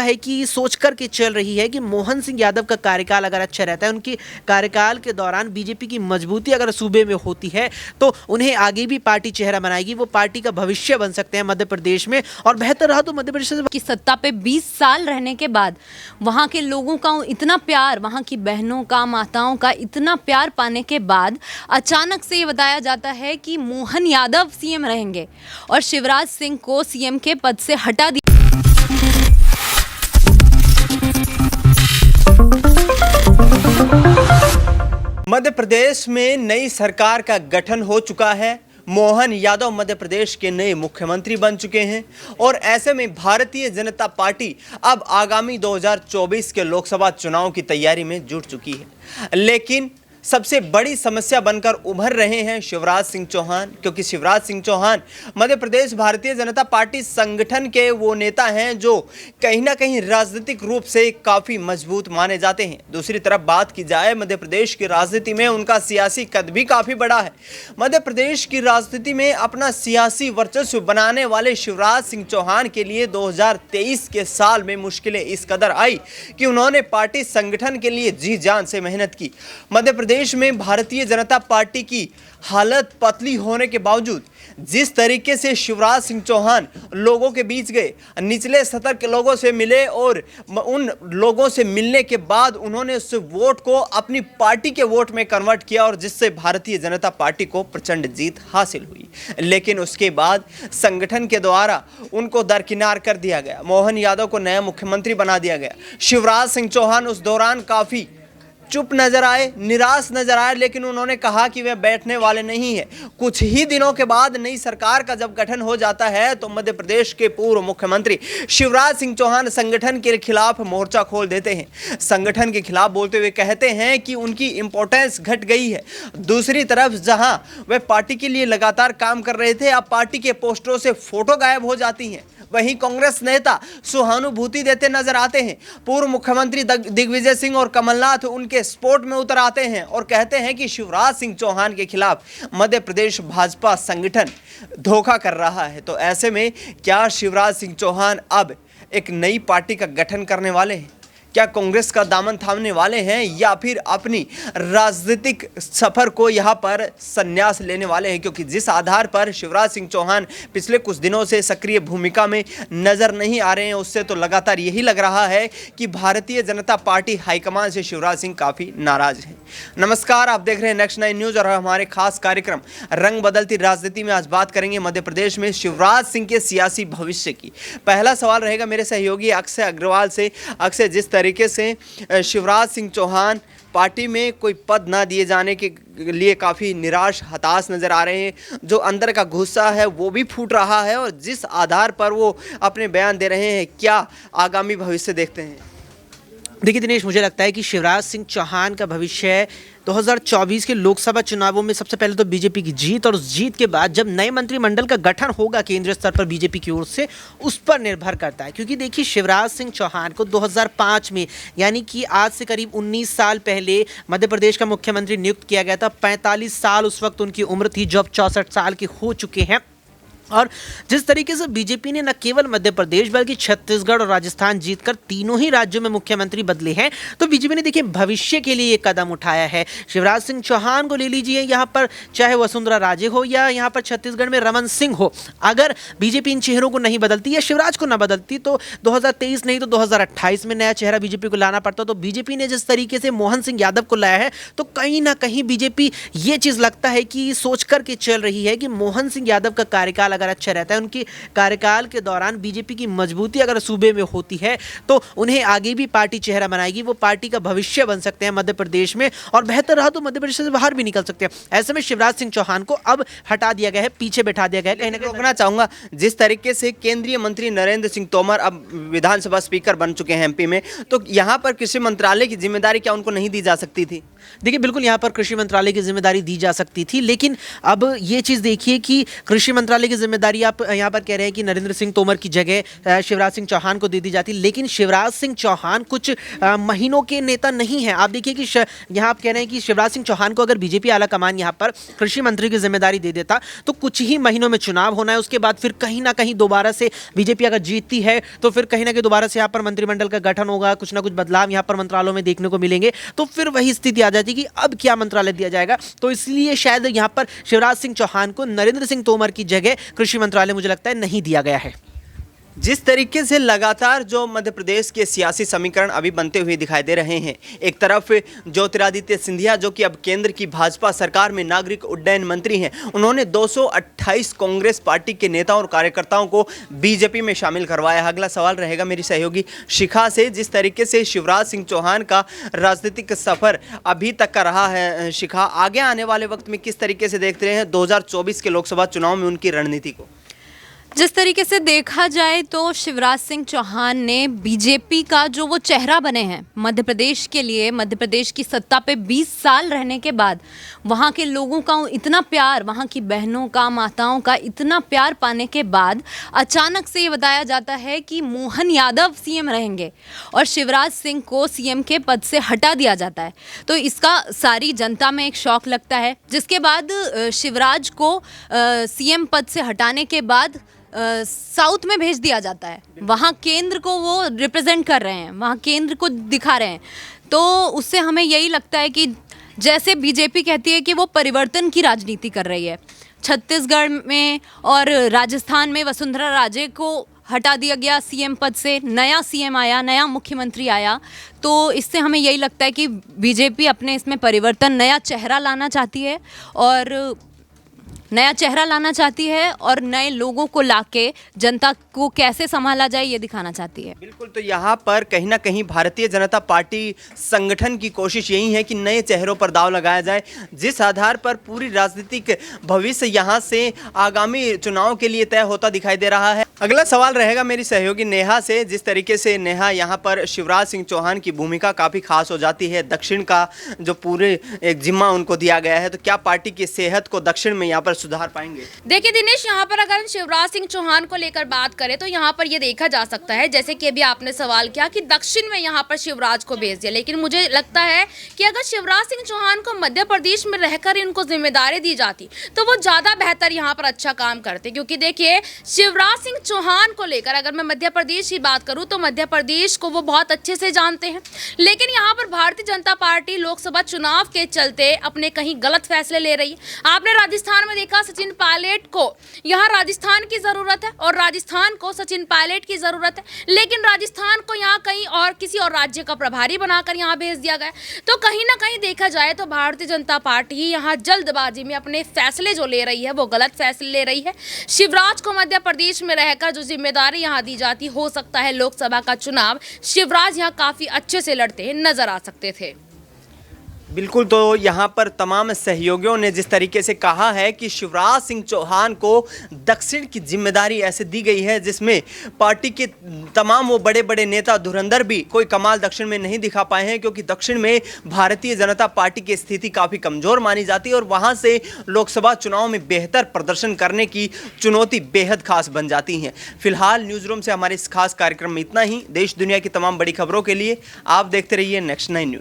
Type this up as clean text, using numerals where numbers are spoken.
लगता है कि सोच कर के चल रही है कि मोहन सिंह यादव का कार्यकाल अगर अच्छा रहता है, उनके कार्यकाल के दौरान बीजेपी की मजबूती अगर सूबे में होती है तो उन्हें आगे भी पार्टी चेहरा बनाएगी, वो पार्टी का भविष्य बन सकते हैं मध्य प्रदेश में। और बेहतर रहा तो मध्य प्रदेश की सत्ता पे 20 साल रहने के बाद वहाँ के लोगों का इतना प्यार, वहाँ की बहनों का, माताओं का इतना प्यार पाने के बाद अचानक से ये बताया जाता है कि मोहन यादव सीएम रहेंगे और शिवराज सिंह को सीएम के पद से हटा दिया। मध्य प्रदेश में नई सरकार का गठन हो चुका है। मोहन यादव मध्य प्रदेश के नए मुख्यमंत्री बन चुके हैं और ऐसे में भारतीय जनता पार्टी अब आगामी 2024 के लोकसभा चुनाव की तैयारी में जुट चुकी है। लेकिन सबसे बड़ी समस्या बनकर उभर रहे हैं शिवराज सिंह चौहान, क्योंकि शिवराज सिंह चौहान मध्य प्रदेश भारतीय जनता पार्टी संगठन के वो नेता हैं जो कहीं ना कहीं राजनीतिक रूप से काफ़ी मजबूत माने जाते हैं। दूसरी तरफ बात की जाए मध्य प्रदेश की राजनीति में उनका सियासी कद भी काफ़ी बड़ा है। मध्य प्रदेश की राजनीति में अपना सियासी वर्चस्व बनाने वाले शिवराज सिंह चौहान के लिए 2023 के साल में मुश्किलें इस कदर आई कि उन्होंने पार्टी संगठन के लिए जी जान से मेहनत की। मध्य प्रदेश में भारतीय जनता पार्टी की हालत पतली होने के बावजूद जिस तरीके से शिवराज सिंह चौहान लोगों के बीच गए, निचले स्तर के लोगों से मिले और उन लोगों से मिलने के बाद उन्होंने उस वोट को अपनी पार्टी के वोट में कन्वर्ट किया और जिससे भारतीय जनता पार्टी को प्रचंड जीत हासिल हुई। लेकिन उसके बाद संगठन के द्वारा उनको दरकिनार कर दिया गया, मोहन यादव को नया मुख्यमंत्री बना दिया गया। शिवराज सिंह चौहान उस दौरान काफ़ी चुप नजर आए, निराश नजर आए, लेकिन उन्होंने कहा कि वे बैठने वाले नहीं हैं। कुछ ही दिनों के बाद नई सरकार का जब गठन हो जाता है तो मध्य प्रदेश के पूर्व मुख्यमंत्री शिवराज सिंह चौहान संगठन के खिलाफ मोर्चा खोल देते हैं। संगठन के खिलाफ बोलते हुए कहते हैं कि उनकी इंपॉर्टेंस घट गई है। दूसरी तरफ जहां वे पार्टी के लिए लगातार काम कर रहे थे, अब पार्टी के पोस्टरों से फोटो गायब हो जाती हैं। वहीं कांग्रेस नेता सहानुभूति देते नजर आते हैं। पूर्व मुख्यमंत्री दिग्विजय सिंह और कमलनाथ उनके स्पोर्ट में उतर आते हैं और कहते हैं कि शिवराज सिंह चौहान के खिलाफ मध्य प्रदेश भाजपा संगठन धोखा कर रहा है। तो ऐसे में क्या शिवराज सिंह चौहान अब एक नई पार्टी का गठन करने वाले हैं? क्या कांग्रेस का दामन थामने वाले हैं या फिर अपनी राजनीतिक सफर को यहां पर संन्यास लेने वाले हैं? क्योंकि जिस आधार पर शिवराज सिंह चौहान पिछले कुछ दिनों से सक्रिय भूमिका में नजर नहीं आ रहे हैं, उससे तो लगातार यही लग रहा है कि भारतीय जनता पार्टी हाईकमान से शिवराज सिंह काफ़ी नाराज हैं। नमस्कार, आप देख रहे हैं नेक्स्ट 9 न्यूज़ और हमारे खास कार्यक्रम रंग बदलती राजनीति में आज बात करेंगे मध्य प्रदेश में शिवराज सिंह के सियासी भविष्य की। पहला सवाल रहेगा मेरे सहयोगी अक्षय अग्रवाल से। अक्षय, जिस तरीके से शिवराज सिंह चौहान पार्टी में कोई पद ना दिए जाने के लिए काफ़ी निराश हताश नज़र आ रहे हैं, जो अंदर का गुस्सा है वो भी फूट रहा है और जिस आधार पर वो अपने बयान दे रहे हैं, क्या आगामी भविष्य देखते हैं? देखिए दिनेश, मुझे लगता है कि शिवराज सिंह चौहान का भविष्य 2024 के लोकसभा चुनावों में सबसे पहले तो बीजेपी की जीत और उस जीत के बाद जब नए मंत्रिमंडल का गठन होगा केंद्रीय स्तर पर बीजेपी की ओर से, उस पर निर्भर करता है। क्योंकि देखिए, शिवराज सिंह चौहान को 2005 में, यानी कि आज से करीब 19 साल पहले मध्य प्रदेश का मुख्यमंत्री नियुक्त किया गया था। 45 साल उस वक्त उनकी उम्र थी, जो अब 64 साल के हो चुके हैं। और जिस तरीके से बीजेपी ने न केवल मध्य प्रदेश बल्कि छत्तीसगढ़ और राजस्थान जीतकर तीनों ही राज्यों में मुख्यमंत्री बदले हैं, तो बीजेपी ने देखिए भविष्य के लिए ये कदम उठाया है। शिवराज सिंह चौहान को ले लीजिए, यहाँ पर चाहे वसुंधरा राजे हो या यहाँ पर छत्तीसगढ़ में रमन सिंह हो, अगर बीजेपी इन चेहरों को नहीं बदलती या शिवराज को न बदलती तो 2023 नहीं तो 2028 में नया चेहरा बीजेपी को लाना पड़ता। तो बीजेपी ने जिस तरीके से मोहन सिंह यादव को लाया है, तो कहीं ना कहीं बीजेपी ये चीज़ लगता है कि सोच करके चल रही है कि मोहन सिंह यादव का कार्यकाल अगर अच्छा रहता है, उनके कार्यकाल के दौरान बीजेपी की मजबूती अगर सूबे में होती है तो उन्हें आगे भी पार्टी चेहरा बनाएगी, वो पार्टी का भविष्य बन सकते हैं मध्य प्रदेश में। और बेहतर रहा तो मध्य प्रदेश से बाहर भी निकल सकते हैं। ऐसे में शिवराज सिंह चौहान को अब हटा दिया गया है, पीछे बैठा दिया गया है। रोकना चाहूंगा, जिस तरीके से केंद्रीय मंत्री नरेंद्र सिंह तोमर अब विधानसभा स्पीकर बन चुके हैं एमपी में, तो यहाँ पर कृषि मंत्रालय की जिम्मेदारी क्या उनको नहीं दी जा सकती थी? देखिए, बिल्कुल यहाँ पर कृषि मंत्रालय की जिम्मेदारी दी जा सकती थी, लेकिन अब ये चीज़ देखिए कि कृषि मंत्रालय की जिम्मेदारी आप यहाँ पर कह रहे हैं कि नरेंद्र सिंह तोमर की जगह शिवराज सिंह चौहान को दे दी जाती, लेकिन शिवराज सिंह चौहान कुछ महीनों के नेता नहीं है। आप देखिए कि यहाँ आप कह रहे हैं कि शिवराज सिंह चौहान को अगर बीजेपी आला कमान यहाँ पर कृषि मंत्री की जिम्मेदारी दे देता तो कुछ ही महीनों में चुनाव होना है, उसके बाद फिर कहीं ना कहीं दोबारा से बीजेपी अगर जीतती है तो फिर कहीं ना कहीं दोबारा से यहाँ पर मंत्रिमंडल का गठन होगा, कुछ ना कुछ बदलाव यहाँ पर मंत्रालयों में देखने को मिलेंगे, तो फिर वही स्थिति आ जाती कि अब क्या मंत्रालय दिया जाएगा। तो इसलिए शायद यहाँ पर शिवराज सिंह चौहान को नरेंद्र सिंह तोमर की जगह कृषि मंत्रालय मुझे लगता है नहीं दिया गया है। जिस तरीके से लगातार जो मध्य प्रदेश के सियासी समीकरण अभी बनते हुए दिखाई दे रहे हैं, एक तरफ ज्योतिरादित्य सिंधिया जो कि अब केंद्र की भाजपा सरकार में नागरिक उड्डयन मंत्री हैं, उन्होंने 228 कांग्रेस पार्टी के नेताओं और कार्यकर्ताओं को बीजेपी में शामिल करवाया। अगला सवाल रहेगा मेरी सहयोगी शिखा से, जिस तरीके से शिवराज सिंह चौहान का राजनीतिक सफर अभी तक का रहा है, शिखा आगे आने वाले वक्त में किस तरीके से देखते रहे हैं 2024 के लोकसभा चुनाव में उनकी रणनीति को? जिस तरीके से देखा जाए तो शिवराज सिंह चौहान ने बीजेपी का जो वो चेहरा बने हैं मध्य प्रदेश के लिए, मध्य प्रदेश की सत्ता पे 20 साल रहने के बाद वहाँ के लोगों का इतना प्यार, वहाँ की बहनों का, माताओं का इतना प्यार पाने के बाद अचानक से ये बताया जाता है कि मोहन यादव सीएम रहेंगे और शिवराज सिंह को सीएम के पद से हटा दिया जाता है। तो इसका सारी जनता में एक शॉक लगता है, जिसके बाद शिवराज को सीएम पद से हटाने के बाद साउथ में भेज दिया जाता है। वहाँ केंद्र को वो रिप्रेजेंट कर रहे हैं, वहाँ केंद्र को दिखा रहे हैं। तो उससे हमें यही लगता है कि जैसे बीजेपी कहती है कि वो परिवर्तन की राजनीति कर रही है। छत्तीसगढ़ में और राजस्थान में वसुंधरा राजे को हटा दिया गया सीएम पद से, नया सीएम आया, नया मुख्यमंत्री आया। तो इससे हमें यही लगता है कि बीजेपी अपने इसमें परिवर्तन, नया चेहरा लाना चाहती है और नए लोगों को लाके जनता को कैसे संभाला जाए ये दिखाना चाहती है। बिल्कुल, तो यहाँ पर कहीं ना कहीं भारतीय जनता पार्टी संगठन की कोशिश यही है कि नए चेहरों पर दांव लगाया जाए, जिस आधार पर पूरी राजनीतिक भविष्य यहाँ से आगामी चुनाव के लिए तय होता दिखाई दे रहा है। अगला सवाल रहेगा मेरी सहयोगी नेहा से, जिस तरीके से नेहा यहाँ पर शिवराज सिंह चौहान की भूमिका काफ़ी खास हो जाती है, दक्षिण का जो पूरे एक जिम्मा उनको दिया गया है, तो क्या पार्टी की सेहत को दक्षिण में यहाँ पर सुधार पाएंगे? देखिए दिनेश, यहाँ पर अगर शिवराज सिंह चौहान को लेकर बात करें तो यहाँ पर ये देखा जा सकता है, जैसे कि अभी आपने सवाल किया कि दक्षिण में यहाँ पर शिवराज को भेज दिया, लेकिन मुझे लगता है कि अगर शिवराज सिंह चौहान को मध्य प्रदेश में रहकर इनको जिम्मेदारी दी जाती तो वो ज़्यादा बेहतर यहाँ पर अच्छा काम करते। क्योंकि देखिए, शिवराज सिंह चौहान को लेकर अगर मैं मध्य प्रदेश की बात करूँ तो मध्य प्रदेश को वो बहुत अच्छे से जानते हैं, लेकिन यहाँ पर भारतीय जनता पार्टी लोकसभा चुनाव के चलते अपने कहीं गलत फैसले ले रही है। आपने राजस्थान में देखा, सचिन पायलट को यहाँ राजस्थान की जरूरत है और राजस्थान को सचिन पायलट की जरूरत है, लेकिन राजस्थान को यहाँ कहीं और किसी और राज्य का प्रभारी बनाकर यहाँ भेज दिया गया। तो कहीं ना कहीं देखा जाए तो भारतीय जनता पार्टी यहाँ जल्दबाजी में अपने फैसले जो ले रही है वो गलत फैसले ले रही है। शिवराज को मध्य प्रदेश में रहकर जो जिम्मेदारी यहाँ दी जाती, हो सकता है लोकसभा का चुनाव शिवराज यहाँ काफी अच्छे से लड़ते नजर आ सकते थे। बिल्कुल, तो यहाँ पर तमाम सहयोगियों ने जिस तरीके से कहा है कि शिवराज सिंह चौहान को दक्षिण की जिम्मेदारी ऐसे दी गई है जिसमें पार्टी के तमाम वो बड़े बड़े नेता धुरंधर भी कोई कमाल दक्षिण में नहीं दिखा पाए हैं, क्योंकि दक्षिण में भारतीय जनता पार्टी की स्थिति काफ़ी कमज़ोर मानी जाती है और वहाँ से लोकसभा चुनाव में बेहतर प्रदर्शन करने की चुनौती बेहद खास बन जाती हैं। फिलहाल न्यूज़ रूम से हमारे इस खास कार्यक्रम में इतना ही। देश दुनिया की तमाम बड़ी खबरों के लिए आप देखते रहिए नेक्स्ट 9 न्यूज़।